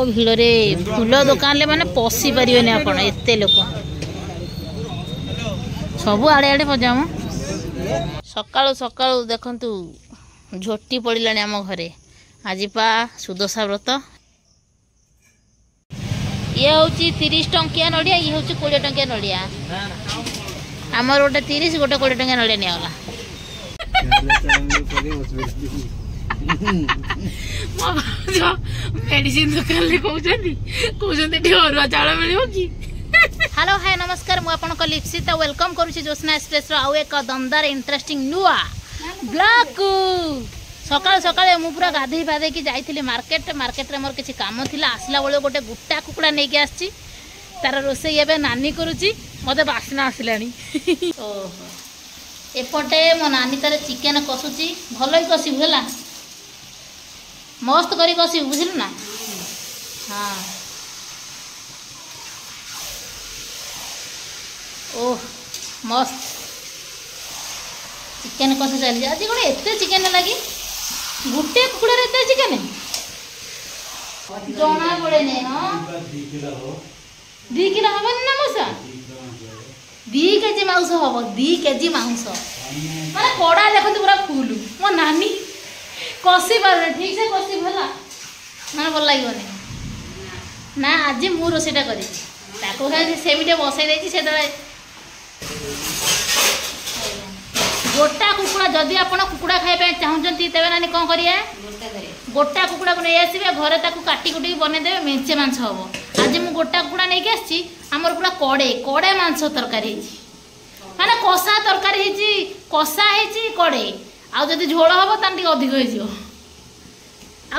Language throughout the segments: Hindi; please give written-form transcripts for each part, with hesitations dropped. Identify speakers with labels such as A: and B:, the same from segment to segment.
A: भिड़ रे फूल दुकान ले माने पशि पारे आपण एत लोक सब आड़े आड़े पजाम सकाळु सकाळु देखंतु झोटी पड़िलानी आम घरे आज पा सुदशा व्रत ये हूँ 30 टंकिया नड़िया ये हूँ 20 टंकिया नड़िया आमर गोटे 30 गोटे 20 टंकिया नड़िया निगला मेडिसिन दुकान कहते अरुआ चाउल मिल कि हेलो हाय नमस्कार मुझे लिप्सिता वेलकम करुच्ची ज्योत्सना एक्सप्रेस आउ एक दमदार इंटरेस्टिंग नुआ ब्लॉग सकाल सकाल मु पूरा गाधे पाधे कि जाइली मार्केट रे मोर किसी काम थिला आसला बेले गोटे गुट्टा कुकुड़ा नहीं कि आसी तार रोसे एवं नानी करुच्ची मत बासना आसलानी ओहो एपटे मो नानी तार चिकेन कसुची भल ही कषिबू है मस्त करी कषिबू बुझल ना हाँ ओह मस्त चिकेन कषा चली आज कौन एत चिकेन लगी गोटे कुकुड़ा एत चिकेन जना पड़े हाँ 2 किलो हम ना मौसा 2 केजी मांस हम 2 केजी मांस माने कड़ा देखते पूरा फुल मो नानी कषि पारे ठीक से कषि भला माने भल लगे ना आज मु रोसेटा करी सेमिटे बसई देती से गोटा कुकुड़ा जदि आप कुकुड़ा खाइबा चाहते तेरे नानी कौन करिए गोटा कुकुड़ा को नहीं आसवे घरे काटी कुटी बनईदे मेंचे मांस हम आज मु गोटा कुकुड़ा नहीं आसी आमर पूरा कड़े कड़े मांस तरकारी माने कषा तरकारी कषा कड़े आउ जदि झोल हम तो अधिक हो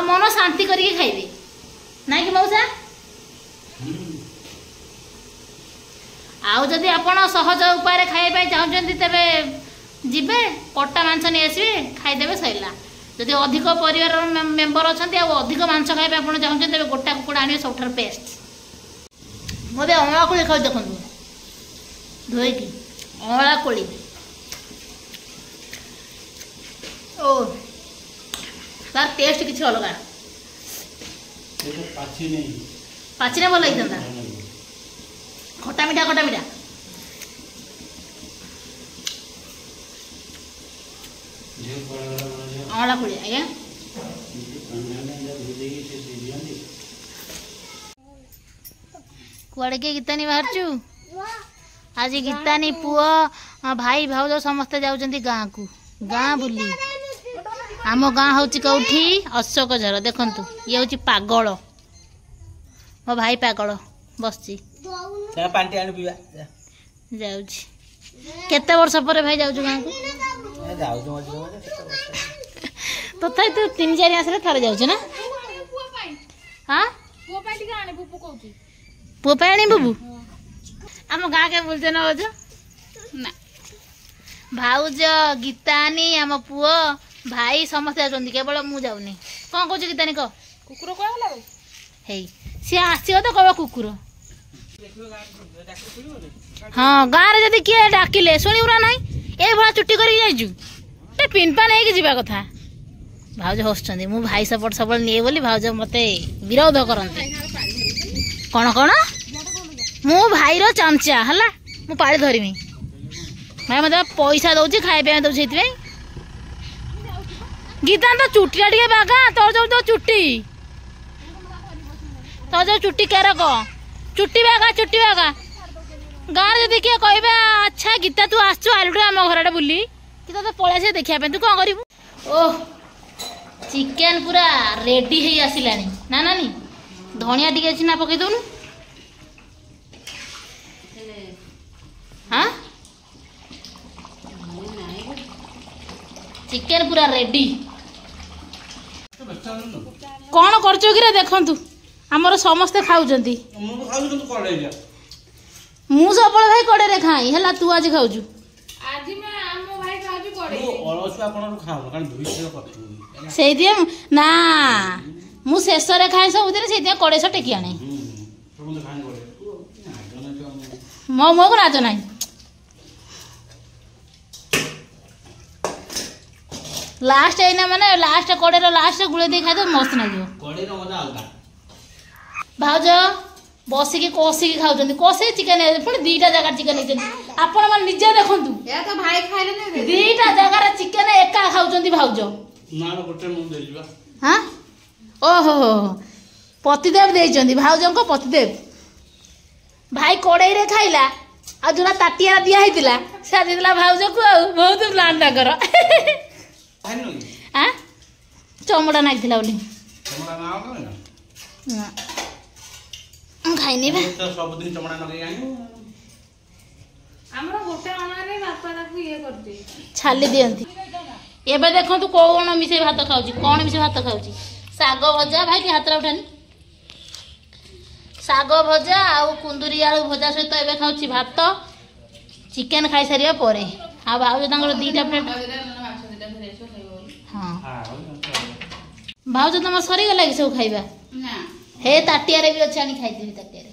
A: मन शांति करके खाइबे ना कि मौसा आउ जदि आपण सहज उपाय खाइबा चाहते तेरे जीवे कटा मांस नहीं आसवे खाईदे सैला जदि अधिक परिवार मेम्बर अच्छा अधिक मांस खाइबा आप चाहते तेरे गोटा कुकुड़ा आने सब बेस्ट मत अँला कोली खाऊ देखो धोईकी अँला कोली ओ तार टेस्ट किसी अलग पाचिना भल लगी खटा मीठा अँला कोली आज्ञा कुआड़े के गीतानी बाहरचु आज गीतानी पुओ भाई भाउज समस्ते जाउछंती गाँ को गाँ बुली आम गाँ हूँ कौटी अशोक झर देखंतु ये हूँ पागल मो भाई पागल बसची जाउछि केते वर्ष पर भाई जाउछु गाँ को तथापि तो 3-4 आसरे थरे जाउछु ना हाँ पुओ पाणी बुबू आम गाँ के बोलते ना बोझ ना भाउज गीतानी आम पुओ भाई समस्त आछंती केवल मु जाऊनी कौन कहूँ गीतानी कह कुकुर कहला हे सी आसो तो कह कुकुर हाँ गाँव में जदि किए डाकिले शुणुरा ना ये भाया चुट्टी कर पिनपा नहीं जावा कथा भाउज हसुँच मु भाई सपोर्ट सब निए बोली भाउज मत विरोध करते कौन कौन मु भाई रो चमचा है मु पाड़ी धरमी भाई मत पैसा दौर खाଇବା दौर गीता तो चुट्टिया टे बागा तोर जो चुट्टी तो जो चुट्टी केरक चुट्टी बागा गाँव जदि किए कह अच्छा गीता तू आसु आलुटे आम घर बुली कि तो पलि देखा तू कौन कर ओह चिकेन पूरा रेडी है आसलानी ना नानी धनिया टी अच्छी ना पकई दौनु हाँ चिकेन पूरा रेडी कौन कर देखु आमर समस्ते खाऊँ मु सब भाई कड़े रे खाई है तू आज खाऊ से ना मु शेष खाए सब से कड़े टेकी आने मो मो को राज ना लास्ट एना माने लास्ट कड़े लास्ट गुले दे खाए तो मस्त लगे भाउज बसिकी कषिकी खाऊँ कषे चिकेन पुणी दीटा जगह चिकेन आपण मैंने निजे देखु दीटा जगार चिकेन एका खाऊँ भाउज हाँ ओहो पतिदेव देइचंदी भाउजंको पतिदेव भाई कड़ाई रे खाइला आ जोना ताटिया दिया हैतिला से दिला भाउज को बहुत प्लान ताकर हां चमड़ा नागिला बोली चमड़ा ना खाइनी बे तो सब दिन चमड़ा नगे आनी हमरा गोटे अनारे बापा ताकू ये करती छाली दियंती एबे देखो तू कोन मिसे भात खाउची कोन मिसे भात खाउची साग भजा भाई के हाथ उठानी साग भजा आउ कुंदुरी आलू भजा सहित एबे खाउची भात चिकेन खाई सारिया परे आ भाउज तांगर दीटा प्लेट हां भाउज तुम सरी गला कि सब खाइबा ना हे ताटिया रे भी अछि आनी खाइ देबी ताटिया रे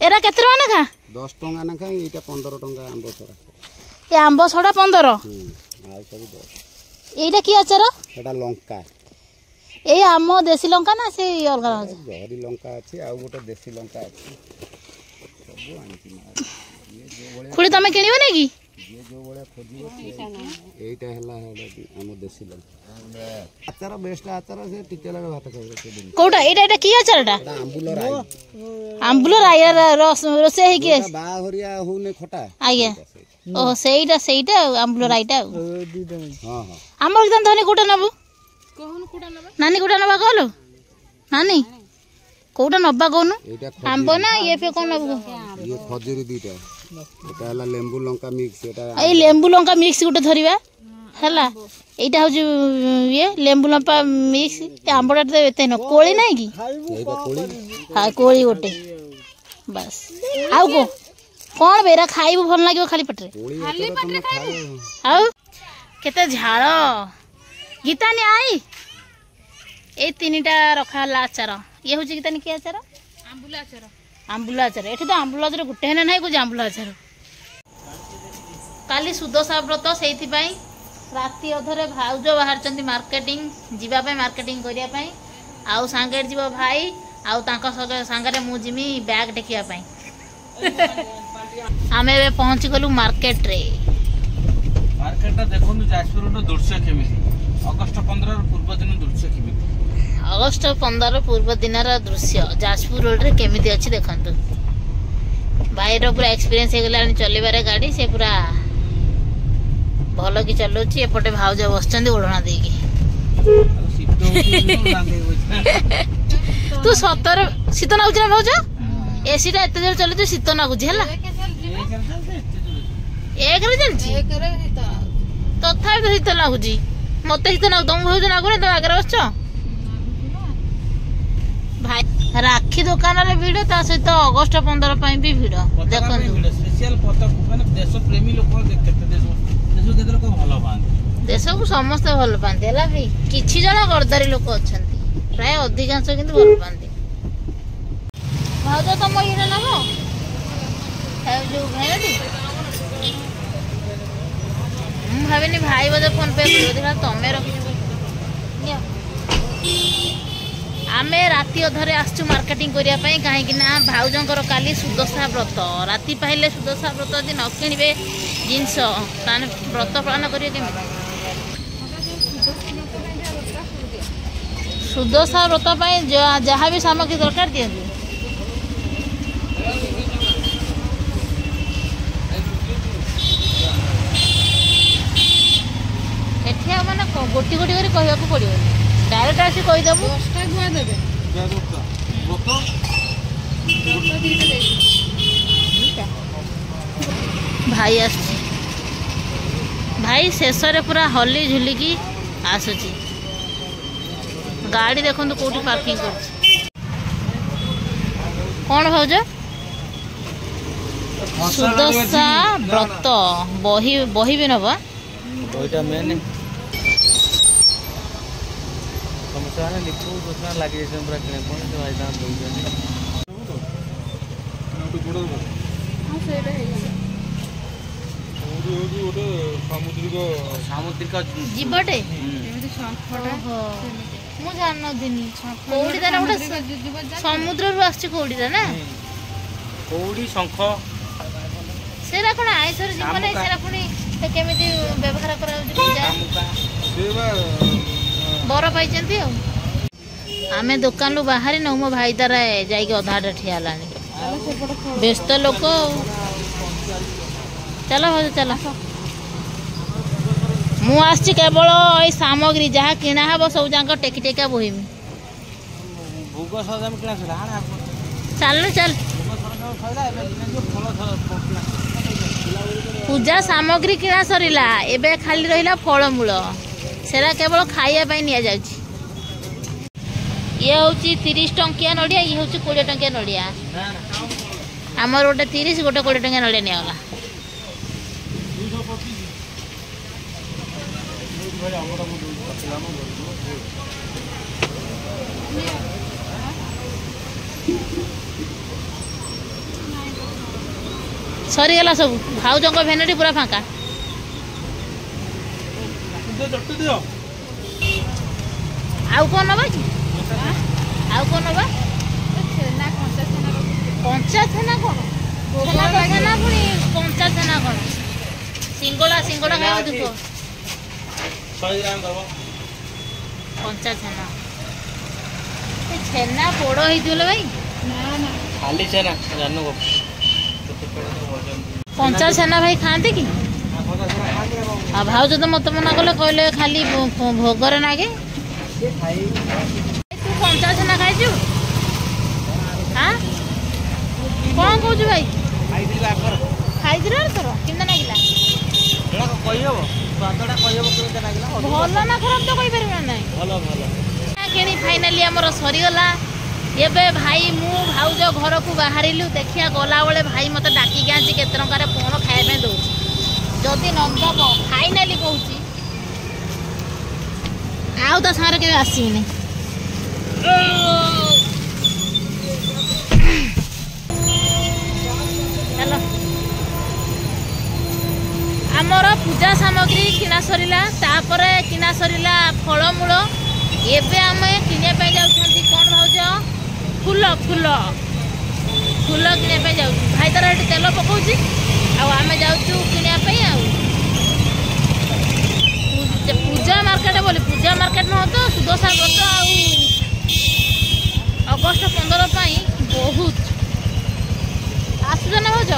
A: एरा केते टका ना
B: 10 टका ना खाइ एटा 15 टका आंबो छड़ा
A: ए आंबो छड़ा 15
B: आ सब 10
A: एटा की अचार
B: एटा लंका
A: ए आम देसी लंका ना से अलगा
B: जहरी लंका अछि आ गोटे देसी लंका अछि सब आनी
A: खुड़ी तमे किनियो ने की
B: ये जो बड़े खोजी एटा हला आम देसी लंका आचार बेस्ट आचार से टिके लगे भात खाइबे से दिन
A: कोटा एटा की आचारटा आंबुलो राई रस रोसे हे की
B: बा हरिया होने खटा
A: आज्ञा ओ सेईटा आंबुलो राईटा
B: हां हां
A: हमर एकदम धनी कोटा नबु कोहन कोटा नबा नानी कोटा नबा कहलो नानी कोटा नबा कोनु आंबो ना ये पे कोन नबु
B: ये खजूरी दीटा एटा हला लेंबू लंका मिक्स एटा
A: ए लेंबू लंका मिक्स गोटे धरिबा हला एटा हो ये लेंबू लंका मिक्स आंबोटा तो एते न कोली नाही की
B: एटा कोली
A: हां कोली गोटे बस आउ को कोन बेरा खाइबो भल लागियो खाली पटरे खाइबो आउ केते झाळ गीतानी आई ए तीनटा रखा हला आचार ये होची गीतानी के आचार आंबुला आचार एठी तो आंबुला आचार गुटे हेने नाही को आंबुला आचार काली सुदशा व्रत सेइथि पई राति अधरे भाउज बाहर चंदी मार्केटिंग जीवा पे मार्केटिंग करिया पई आउ सांगेर जीव भाई आउ तांका सांगरे मु जिमी बैग टेकिया पई आमे बे पहुंची गलु मार्केट रे
C: मार्केट देखनु जाजपुर रो दृश्य केमिति अगस्त 15 रो पूर्व दिन दृश्य केमिति
A: अगस्त 15 पूर्व दिन दृश्य जाजपुर रोड रे केमिति अछि देखंतु भाई रो पूरा एक्सपीरियंस हे गलानी चलेबारे गाड़ी से पूरा भलो की चलोची एपटे भाउज बसचंदी ओढना देकी तू सतर शीत नाउछ ना भाउज एसी टा एते जोर चले तू शीत नागुची हला एक रे चलची तथा तो शीत नागुची मते शीत नागु तुम भाउज नागु ना तो आगे बसछ भाई राखी दुकान रे भिड़ ता सहित अगस्त 15 पई भी भिड़ देखन
C: स्पेशल पता माने देश प्रेमी लोक देखते देश केतර को भलो पांती
A: देश को समस्त भल पांती हला भाई किछि जण गरदारी लोक अछंती प्राय अधिकांश किंतु भल पांती भाउज तम इरा नबो है जो भेड़ी भावेनी भाई बजे फोन पे करियो देखा तमे रखि आमे राति अधरे आसचु मार्केटिंग करिया पई काहे कि ना भाउजंकर काली सुदशा व्रत राति पाइले सुदशा व्रत दिन न किनिबे जिंस ताने व्रत पालन करिए केमि सुदशा व्रत पई जहा भी सामग्री दरकार दियंती एठिया माने गोटी गोटी करी कहबाकू पड़ियो डायरेक्ट आसी कहि दबु 10 टा गुआ देबे भाई आसी भाई शेष रे पूरा हली झुली की आसुची गाड़ी देखो कोठी पार्किंग कर कौन भाउज सुदशा व्रत बही बही भी नबा
C: ओइटा मेन समस्या ने लिखू दूसरा लागि जे हमरा किने कोन से भाई दाम दउ जने तो गुडो हां सेटा है ओडो सामुद्रिक
A: जीवटे एमिति शंखटा ମୁଁ ଜାଣିନଥିଲି କଉଡ଼ିଟା ଗୋଟେ ସମୁଦ୍ରରୁ ଆସୁଛି କଉଡ଼ିଟା ନା
C: କଉଡ଼ି ଶଙ୍ଖ
A: ସେରା କ'ଣ ଆଇଁଷରେ ଯିବ ନାହିଁ ସେରା ପୁଣି କେମିତି ବ୍ୟବହାର କରାଯାଉଛି ପୂଜା ବର ପାଇଛନ୍ତି ଆଉ ଆମେ ଦୋକାନରୁ ବାହାରି ନଉ ମୋ ଭାଇ ତାର ଯାଇକି ଅଧାଟା ଠିଆ ହେଲାଣି ବ୍ୟସ୍ତ ଲୋକ ଚାଲ ଭାଉଜ ଚାଲ ମୁଁ ଆସିଛି କେବଳ ଏଇ ସାମଗ୍ରୀ ଯାହା କିଣା ହେବ ସବୁ ଯାକ ଟେକି ଟେକା ବୋହିମି ଚାଲ ଚାଲ ପୂଜା ସାମଗ୍ରୀ କିଣା ସରିଲା ଏବେ ଖାଲି ରହିଲା ଫଳମୂଳ ସେରା କେବଳ ଖାଇବା ପାଇଁ ନିଆଯାଉଛି ଇଏ ହେଉଛି 30 ଟଙ୍କିଆ ନଡ଼ିଆ ଇଏ ହେଉଛି 20 ଟଙ୍କିଆ ନଡ଼ିଆ ଆମର ଗୋଟେ 30 ଗୋଟେ 20 ଟଙ୍କିଆ ନଡ଼ିଆ ନିଆଗଲା ସରିଗଲା ସବୁ ଭାଉଜଙ୍କ ଭେନେଟି ପୁରା ଫାଙ୍କା ଆଉ କ'ଣ ନେବା କି ଆଉ କ'ଣ ନେବା କଞ୍ଚା ଛେନା କ'ଣ ଛେନା ପୁଣି କଞ୍ଚା ଛେନା କ'ଣ ସିଙ୍ଗଡ଼ା ଖାଇବା ଦୁଃଖ କଞ୍ଚା ଛେନା ଛେନା ପୋଡ଼ ହେଇଥିବ ଭାଇ
C: ଖାଲି ଛେନା ଜାନୁ
A: କଞ୍ଚା ଛେନା ଭାଇ ଖାଆନ୍ତି କି ଆଉ ଭାଉଜ ତ ମତେ ମନା କଲେ କହିଲେ ଖାଲି ଭୋଗରେ ନାଗେ ତୁ କଞ୍ଚା ଛେନା ଖାଇଛୁ ହଁ କ'ଣ କହୁଛୁ ଭାଇ ଖାଇଥିଲ ତୋର କେମିତି ଲାଗିଲା ଭଲ ନା ଖରାପ ତ କହିପାରିବ ନା ନାହିଁ କିଣି ଫାଇନାଲି ଆମର ସରିଗଲା ଏବେ ଭାଇ ମୁଁ ଭାଉଜ ଘରକୁ ବାହାରିଲୁ ଦେଖିଆ ଗଲାବେଳେ ଭାଇ ମତେ ଡାକିକି ଆଣିଛି କେତେ ଟଙ୍କାରେ କ'ଣ ଖାଇବା ପାଇଁ ଦଉଛି ଯଦି ନଦେବ ଫାଇନାଲି କହୁଛି ଆଉ ତା ସାଙ୍ଗରେ କେବେ ଆସିବିନି ଚାଲ ଆମର ପୂଜା ସାମଗ୍ରୀ କିଣା ସରିଲା ତାପରେ କିଣା ସରିଲା ଫଳମୂଳ ଏବେ ଆମେ କିଣିବା ପାଇଁ ଯାଉଛନ୍ତି କ'ଣ ଭାଉଜ ଫୁଲ କିଣିବା ପାଇଁ ଯାଉଛୁ ଭାଇ ତାର ଏଠି ତେଲ ପକାଉଛି ଆଉ ଆମେ ଯାଉଛୁ କିଣିବା ପାଇଁ ଆଉ ପୂଜା ମାର୍କେଟ ବୋଲି ପୂଜା ମାର୍କେଟ ନୁହଁ ତ ସୁଦଶା ବ୍ରତ ଆଉ ଅଗଷ୍ଟ 15 ପାଇଁ ବହୁତ ଆସୁଛ ନା ଭାଉଜ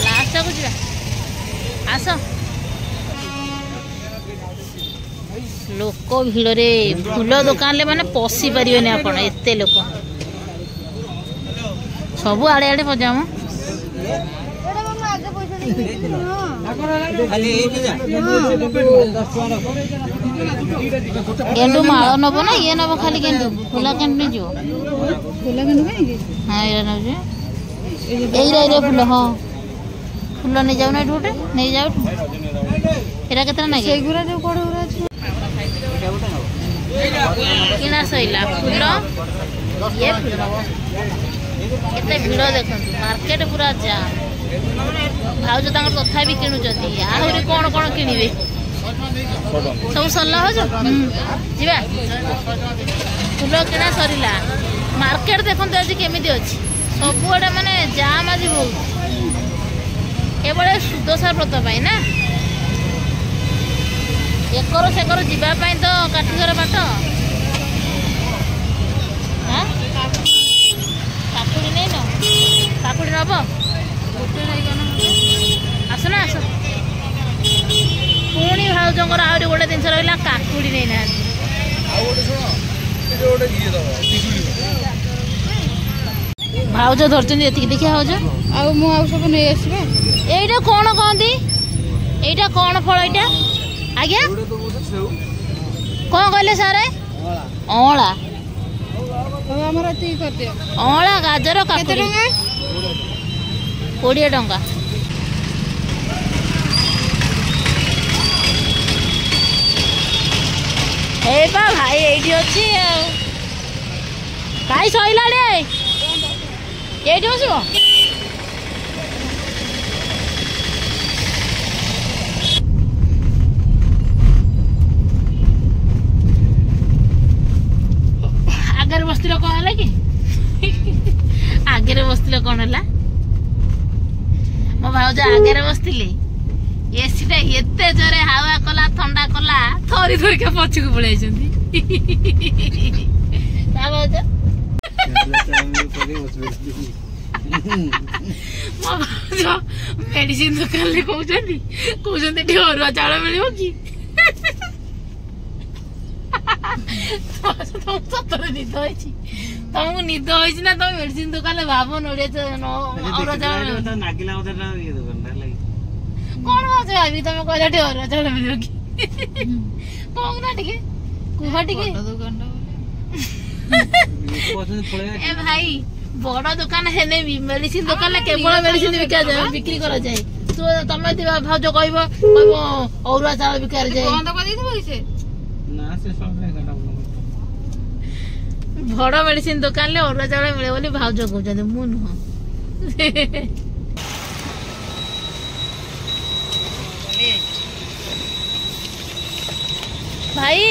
A: ଲାଷ୍ଟକୁ ଯିବା ଆସ ଲୋକ ଭିଡ଼ରେ ଫୁଲ ଦୋକାନରେ ମାନେ ପଶି ପାରିବେନି ଆପଣ ଏତେ ଲୋକ ସବୁ ଆଡ଼େ ଆଡ଼େ ପଜାମ ଗେଣ୍ଡୁ ମାଳ ନବ ନା ଇଏ ନବ ଖାଲି ଗେଣ୍ଡୁ ଫୁଲ ଗେଣ୍ଡୁ ନେଇଯିବ ହଁ ଏଇଟା ନେଉଛି ଏଇଟା ଫୁଲ ହଁ ଫୁଲ ନେଇଯାଉନା ଏଠୁ ଗୋଟେ ନେଇଯାଉ ଏଇଟା କେତେ ନାଇଁ କିଣା ସଇଲା ଫୁଲ ଇଏ ଫୁଲ କେତେ ଭିଡ଼ ଦେଖନ୍ତୁ ମାର୍କେଟ ପୁରା ଜାମ୍ ଭାଉଜ ତାଙ୍କର ତଥାପି କିଣୁଛନ୍ତି ଆହୁରି କ'ଣ କ'ଣ କିଣିବେ ସବୁ ସରିଲା ଭାଉଜ ଯିବା ଫୁଲ କିଣା ସରିଲା ମାର୍କେଟ ଦେଖନ୍ତୁ ଆଜି କେମିତି ଅଛି ସବୁଆଡ଼େ ମାନେ ଜାମ୍ ଆଜି ବହୁତ କେବଳ ସୁଦଶା ବ୍ରତ ପାଇଁ ନା ଏକର ସେକର ଯିବା ପାଇଁ ତ କାଠିକର ବାଟ କାକୁଡ଼ି ନେଇନ କାକୁଡ଼ି ନେବ ଆସ ନା ଆସ ପୁଣି ଭାଉଜଙ୍କର ଆହୁରି ଗୋଟେ ଜିନିଷ ରହିଲା କାକୁଡ଼ି ନେଇନାହାନ୍ତି ଭାଉଜ ଧରିଛନ୍ତି ଏତିକି ଦେଖିଆ ଭାଉଜ
D: ଆଉ ମୁଁ ଆଉ ସବୁ ନେଇ ଆସିବେ
A: এইটা কোন কহନ୍ତି এইটা কোন ফল এইটা আজ্ঞা কোন কইলে সারে অঁলা
D: ଆମର ଏତିକି କରିଦିଅ
A: ଅଁଳା ଗାଜର
D: କେତେ
A: କାକୁଡ଼ି
D: ଟଙ୍କା
A: 20 ଟଙ୍କା ଏଇ ପା ଭାଇ ଏଇଠି ଅଛି ଆଉ ଖାଇ ସଇଲାଣି ଏଇଠି ବସିବ ବସିଥିଲ କଣ ହେଲା କି? ଆଗରେ ବସିଥିଲ କଣ ହେଲା? ମୋ ଭାଉଜ ଆଗରେ ବସିଥିଲେ, ଏସିଟା ଏତେ ଜୋରେ ହାୱା କଲା, ଥଣ୍ଡା କଲା, ଥରି ଥରିକା ପଛକୁ ପଳେଇଛନ୍ତି। ନା ଭାଉଜ? ମୋ ଭାଉଜ ମେଡିସିନ ଦୋକାନରେ କହୁଛନ୍ତି ଏଠି ଅରୁଆ ଚାଉଳ ମିଳିବ କି? ସତରେ ନିଦ ହେଇଛି? ତମକୁ ନିଦ ହେଇଛି ନା ତମେ ମେଡିସିନ ଦୋକାନରେ ଭାବ ନଡିଆ ଅରୁଆ ଚାଉଳ କଣ ଭାବୁଛ? ଭାବି ତମେ କହିଲା ଟିକେ ଅରୁଆ ଚାଉଳ ମିଳିବ କି? କହୁନା ଟିକେ, କୁହ ଟିକେ। ଏ ଭାଇ, ବଡ ଦୋକାନ ହେଲେ ବି ମେଡିସିନ ଦୋକାନରେ କେବଳ ମେଡିସିନ ବିକ୍ରି କରାଯାଏ। ତମେ ଭାଉଜ କହିବ ଅରୁଆ ଚାଉଳ ବିକାଯାଏ। ବଡ ମେଡିସିନ ଦୋକାନରେ ଅରୁଆ ଚାଉଳ ମିଳେ ବୋଲି ଭାଉଜ କହୁଛନ୍ତି, ମୁଁ ନୁହଁ। ଭାଇ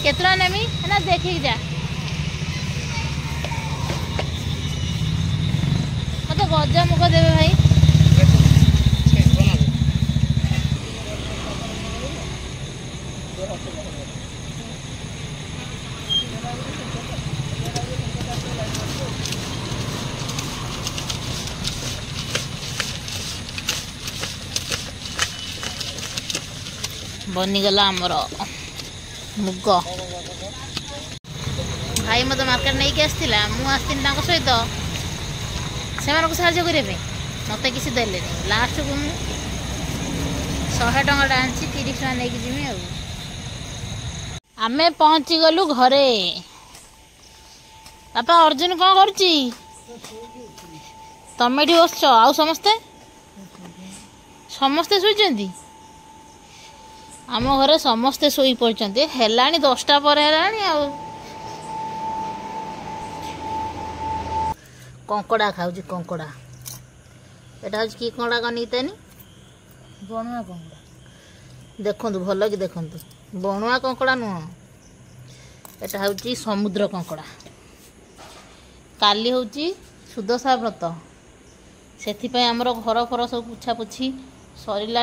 A: କେତେ ଟଙ୍କା ନେମି ନା ଦେଖିକି ଯା। ମତେ ଗଜା ମୁଗ ଦେବେ ଭାଇ। बनीगला आमर मुग। भाई मत मार्केट नहीं कि आसला, मुझे सहित से साहय करने मत किसी देले लास्ट को 100 टଙ୍କା आनी 30 टଙ୍କା नहीं जीमी। आमे पहुँची गलु घरे। बापा अर्जुन कौन करुच्ची? तमें बस आउ समस्ते समस्ते शुई आम घरे समस्ते शोई पड़ते। हेलानी 10टा पर हेलानी। कंकड़ा खाऊँ कंकड़ा। एटा हूँ कि कंकड़ा कनीतानी बणुआ कंकड़ा। देखु भल कि देखु बणुआ कंकड़ा नुह, एटा हूँ समुद्र कंकड़ा। काली हूँ सुदशा व्रत, से आमर घर फर सब पुछा पुछी सरला,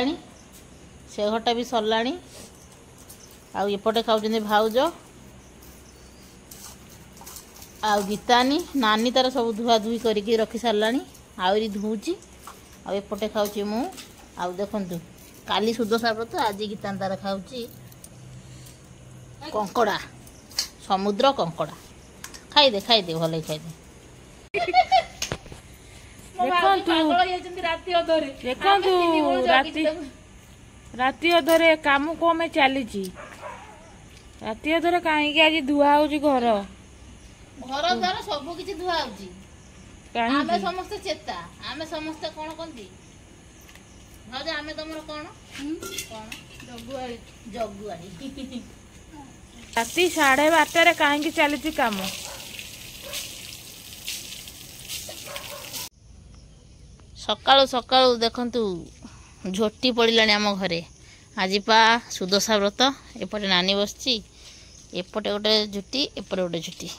A: से घरटा भी सरला। आउपटे खाऊँ भाउज आ गीतानी नानी तार सब धुआ धुई करके रखी सारा। आहरी धुची आउपटे खाऊँ मु। आउ देखु काली सुदशा व्रत, आज गीतानी तार खाऊँ कंकड़ा, समुद्र कंकड़ा। खाईदे खाईदे भल खाईदे।
D: राति अधरे काम कम चली राति अधरे कहीं आज धुआ हो घर
A: घर द्वार सब किसी धुआ आमे समस्ते चेता। आमे समस्ते कौन कहती भाज आमे तुम कौन कौन जगुआड़ी जगुआड़ी।
D: राति 12:30 कहीं चली काम।
A: सकाळु सकाळु देखंतु झोटी पड़िलानी आम घरे। आज पा सुदशा व्रत। एपटे नानी बसची, एपटे गोटे झुटी, एपटे गोटे झुटी।